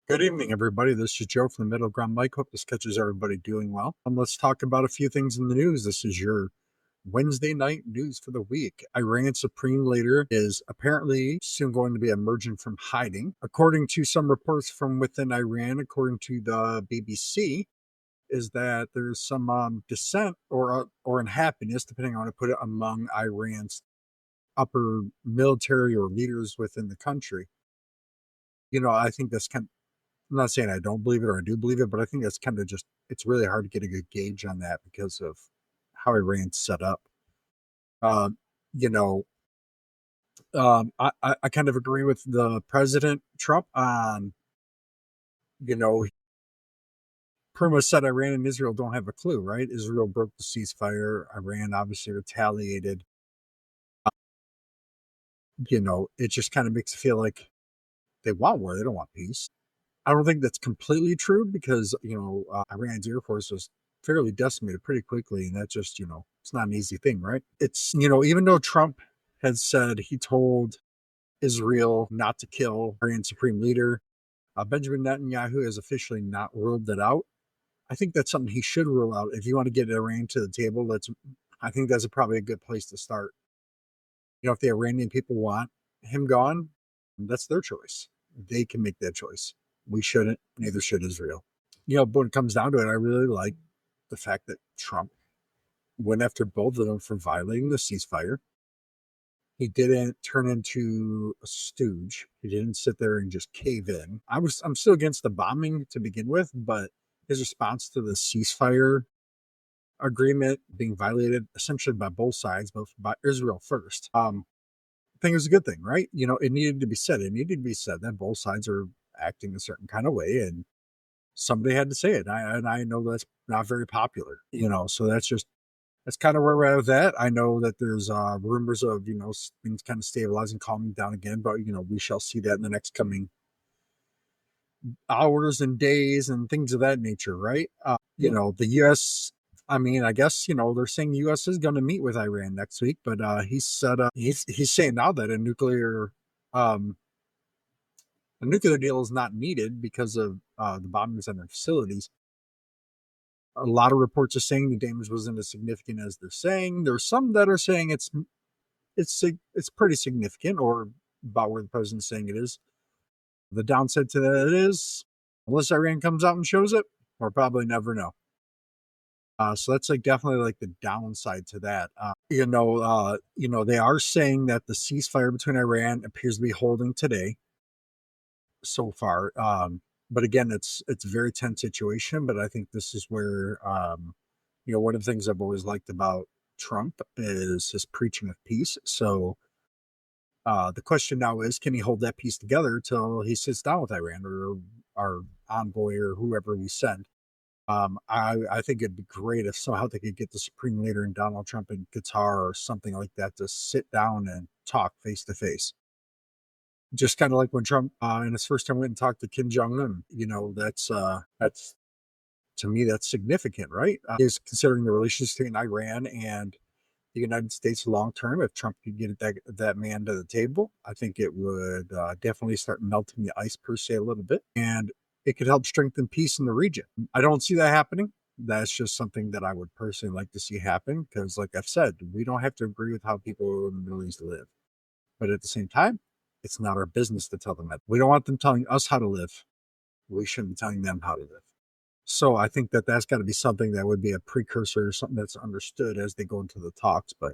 Good evening, everybody. This is Joe from the Middle Ground Mike. Hope this catches everybody doing well. Let's talk about a few things in the news. This is your Wednesday night news for the week. Iran Supreme Leader is apparently soon going to be emerging from hiding. According to some reports from within Iran, according to the BBC, is that there's some dissent or unhappiness, depending on how to put it, among Iran's upper military or leaders within the country. I think that's I'm not saying I don't believe it or I do believe it, but I think that's kind of just, it's really hard to get a good gauge on that because of how Iran's set up. Um, you know, I kind of agree with the President Trump on, you know, pretty much said Iran and Israel don't have a clue, right? Israel broke the ceasefire. Iran obviously retaliated. It just kind of makes it feel like they want war. They don't want peace. I don't think that's completely true because, Iran's Air Force was fairly decimated pretty quickly. And that just, it's not an easy thing, right? It's, even though Trump had said he told Israel not to kill Iran's supreme leader, Benjamin Netanyahu has officially not ruled it out. I think that's something he should rule out. If you want to get Iran to the table, I think that's probably a good place to start. If the Iranian people want him gone, that's their choice. They can make that choice. We shouldn't, neither should Israel. But when it comes down to it, I really like the fact that Trump went after both of them for violating the ceasefire. He didn't turn into a stooge. He didn't sit there and just cave in. I'm still against the bombing to begin with, but his response to the ceasefire agreement being violated essentially by both sides, but by Israel first. I think it was a good thing, right? It needed to be said. It needed to be said that both sides are acting a certain kind of way, and somebody had to say it. I know that's not very popular, so that's kind of where we're at with that. I know that there's rumors of, things kind of stabilizing, calming down again, but, we shall see that in the next coming hours and days and things of that nature, right? The U.S., I guess, they're saying the U.S. is going to meet with Iran next week, but he said he's saying now that a nuclear deal is not needed because of the bombings on their facilities. A lot of reports are saying the damage wasn't as significant as they're saying. There's some that are saying it's pretty significant, or about where the president's saying it is. The downside to that is, unless Iran comes out and shows it, we'll probably never know. So that's definitely the downside to that. They are saying that the ceasefire between Iran appears to be holding today so far. But again, it's a very tense situation. But I think this is where, one of the things I've always liked about Trump is his preaching of peace. So the question now is, can he hold that peace together till he sits down with Iran or our envoy or whoever we send? I think it'd be great if somehow they could get the Supreme Leader and Donald Trump in Qatar or something like that to sit down and talk face to face. Just kind of like when Trump, in his first time, went and talked to Kim Jong Un. That's to me that's significant, right? Is considering the relations between Iran and the United States long term. If Trump could get that man to the table, I think it would definitely start melting the ice per se a little bit, and it could help strengthen peace in the region. I don't see that happening. That's just something that I would personally like to see happen because, like I've said, we don't have to agree with how people in the Middle East live. But at the same time, it's not our business to tell them that. We don't want them telling us how to live. We shouldn't be telling them how to live. So I think that that's got to be something that would be a precursor, something that's understood as they go into the talks. But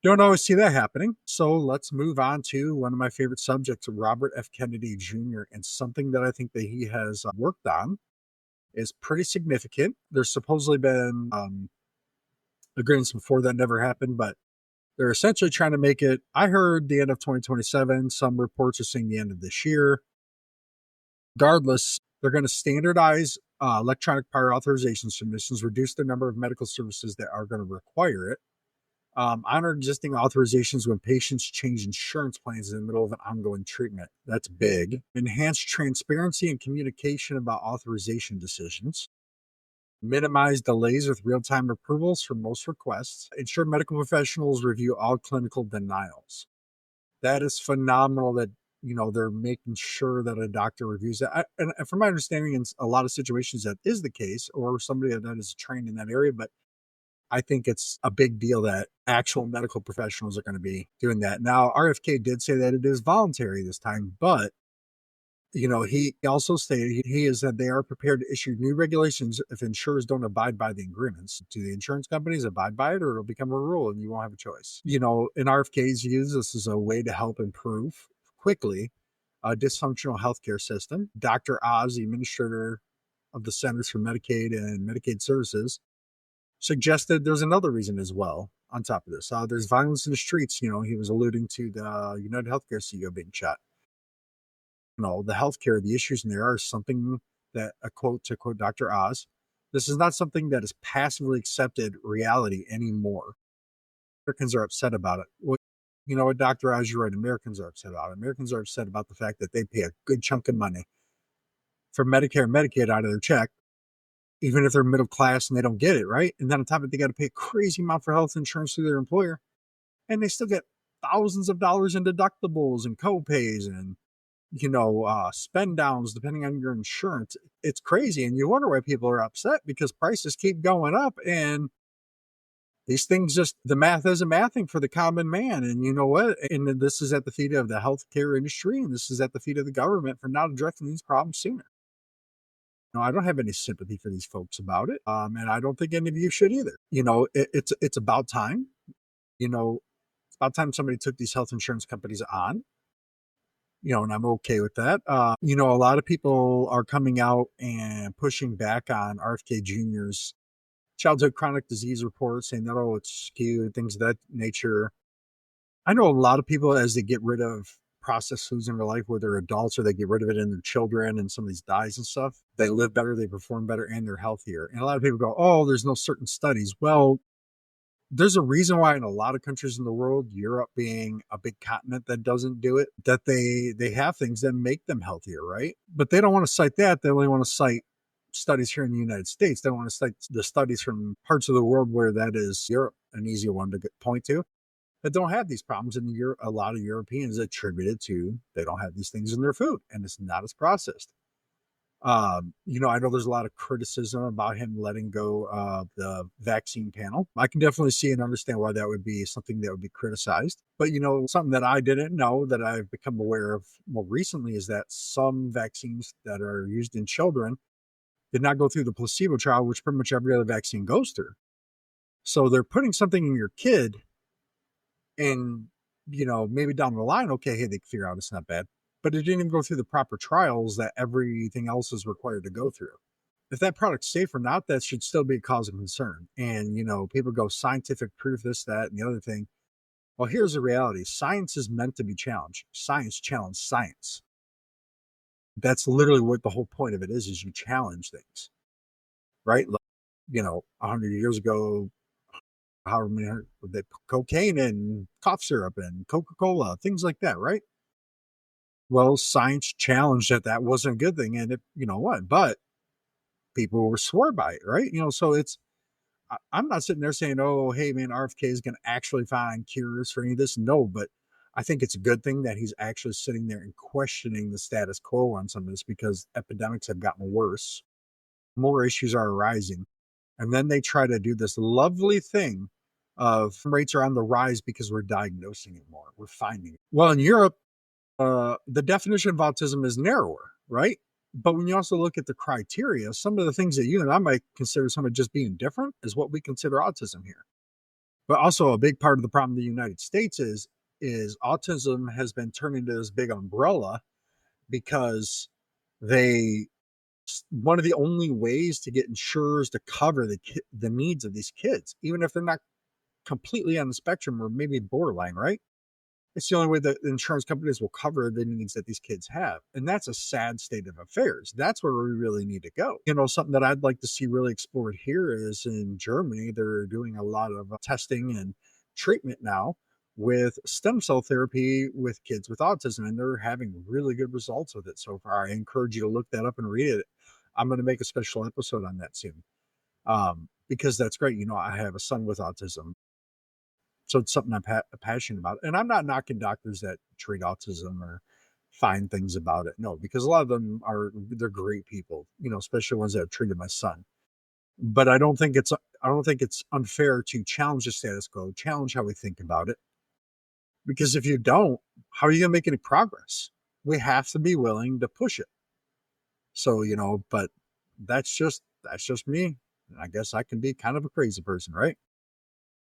don't always see that happening. So let's move on to one of my favorite subjects, Robert F. Kennedy Jr., and something that I think that he has worked on is pretty significant. There's supposedly been agreements before that never happened, but they're essentially trying to make it, I heard, the end of 2027. Some reports are saying the end of this year. Regardless, they're going to standardize electronic prior authorization submissions, reduce the number of medical services that are going to require it, honor existing authorizations when patients change insurance plans in the middle of an ongoing treatment. That's big. Enhance transparency and communication about authorization decisions. Minimize delays with real-time approvals for most requests. Ensure medical professionals review all clinical denials. That is phenomenal that They're making sure that a doctor reviews it. And from my understanding, in a lot of situations, that is the case, or somebody that is trained in that area. But I think it's a big deal that actual medical professionals are going to be doing that. Now, RFK did say that it is voluntary this time, but he also stated he is that they are prepared to issue new regulations if insurers don't abide by the agreements. Do the insurance companies abide by it, or it'll become a rule and you won't have a choice? In RFK's views, this is a way to help improve quickly a dysfunctional healthcare system. Dr. Oz, the administrator of the Centers for Medicaid and Medicaid Services, suggested there's another reason as well on top of this. There's violence in the streets. He was alluding to the United Healthcare CEO being shot. The healthcare, the issues in there are something that, a quote to quote Dr. Oz, this is not something that is passively accepted reality anymore. Americans are upset about it. Well, you know what, Dr. Oz, you're right. Americans are upset about it. Americans are upset about the fact that they pay a good chunk of money for Medicare and Medicaid out of their check, even if they're middle class and they don't get it, right? And then on top of it, they got to pay a crazy amount for health insurance through their employer. And they still get thousands of dollars in deductibles and co-pays and spend downs depending on your insurance. It's crazy. And you wonder why people are upset, because prices keep going up and these things, just the math isn't mathing for the common man. And you know what? And this is at the feet of the healthcare industry, and this is at the feet of the government for not addressing these problems sooner. No, I don't have any sympathy for these folks about it. And I don't think any of you should either. It's about time. It's about time somebody took these health insurance companies on. And I'm okay with that. A lot of people are coming out and pushing back on RFK Jr.'s childhood chronic disease report, saying that, oh, it's skewed, things of that nature. I know a lot of people, as they get rid of processed foods in their life, whether they're adults or they get rid of it in their children and some of these dyes and stuff, they live better, they perform better, and they're healthier. And a lot of people go, oh, there's no certain studies. Well, there's a reason why in a lot of countries in the world, Europe being a big continent that doesn't do it, that they have things that make them healthier, right? But they don't want to cite that. They only want to cite studies here in the United States. They don't want to cite the studies from parts of the world where that is Europe, an easy one to point to, that don't have these problems. And a lot of Europeans attribute it to they don't have these things in their food and it's not as processed. I know there's a lot of criticism about him letting go of the vaccine panel. I can definitely see and understand why that would be something that would be criticized. But, something that I didn't know that I've become aware of more recently is that some vaccines that are used in children did not go through the placebo trial, which pretty much every other vaccine goes through. So they're putting something in your kid and, maybe down the line, okay, hey, they can figure out it's not bad. But it didn't even go through the proper trials that everything else is required to go through. If that product's safe or not, that should still be a cause of concern. And, people go scientific proof, this, that, and the other thing. Well, here's the reality. Science is meant to be challenged. Science challenge science. That's literally what the whole point of it is you challenge things, right? Like, 100 years ago, however many, they put cocaine and cough syrup and Coca-Cola, things like that, right? Well, science challenged that wasn't a good thing. And but people were swore by it, right? So I'm not sitting there saying, oh, hey, man, RFK is going to actually find cures for any of this. No, but I think it's a good thing that he's actually sitting there and questioning the status quo on some of this, because epidemics have gotten worse. More issues are arising. And then they try to do this lovely thing of rates are on the rise because we're diagnosing it more. We're finding it. Well, in Europe, the definition of autism is narrower, right? But when you also look at the criteria, some of the things that you and I might consider some of just being different is what we consider autism here. But also a big part of the problem in the United States is autism has been turned into this big umbrella because they one of the only ways to get insurers to cover the needs of these kids, even if they're not completely on the spectrum or maybe borderline, right? It's the only way that insurance companies will cover the needs that these kids have. And that's a sad state of affairs. That's where we really need to go. Something that I'd like to see really explored here is in Germany, they're doing a lot of testing and treatment now with stem cell therapy with kids with autism, and they're having really good results with it so far. I encourage you to look that up and read it. I'm going to make a special episode on that soon, because that's great. I have a son with autism. So it's something I'm passionate about. And I'm not knocking doctors that treat autism or find things about it. No, because a lot of them they're great people, especially ones that have treated my son. But I don't think it's unfair to challenge the status quo, challenge how we think about it. Because if you don't, how are you gonna make any progress? We have to be willing to push it. So, but that's just me. I guess I can be kind of a crazy person, right?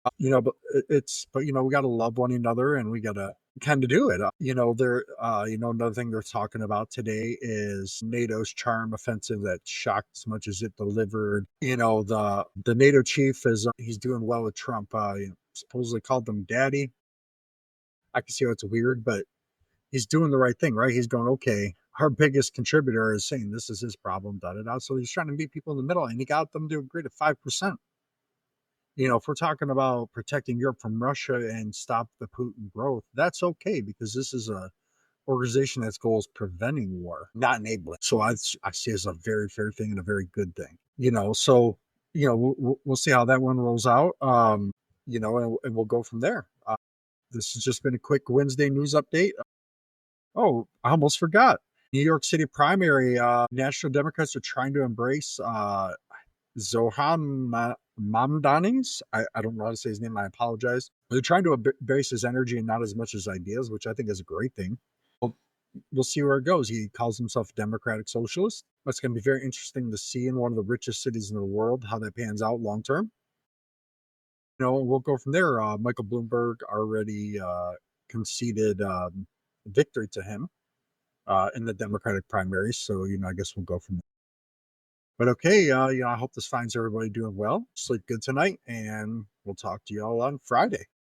But we got to love one another and we got to kind of do it. Another thing they're talking about today is NATO's charm offensive that shocked as much as it delivered. The NATO chief he's doing well with Trump. Supposedly called them daddy. I can see how it's weird, but he's doing the right thing, right? He's going, okay, our biggest contributor is saying this is his problem, da da da. So he's trying to meet people in the middle and he got them to agree to 5%. If we're talking about protecting Europe from Russia and stop the Putin growth, that's okay because this is a organization that's goal is preventing war, not enabling. So I see it as a very fair thing and a very good thing. So we'll see how that one rolls out. And we'll go from there. This has just been a quick Wednesday news update. Oh, I almost forgot. New York City primary. National Democrats are trying to embrace Zohan Mamdani's. I don't know how to say his name. I apologize. They're trying to base his energy and not as much as ideas, which I think is a great thing. We'll see where it goes. He calls himself a democratic socialist. It's going to be very interesting to see in one of the richest cities in the world how that pans out long term. We'll go from there. Michael Bloomberg already conceded victory to him in the Democratic primaries. So, I guess we'll go from there. But okay, I hope this finds everybody doing well. Sleep good tonight, and we'll talk to you all on Friday.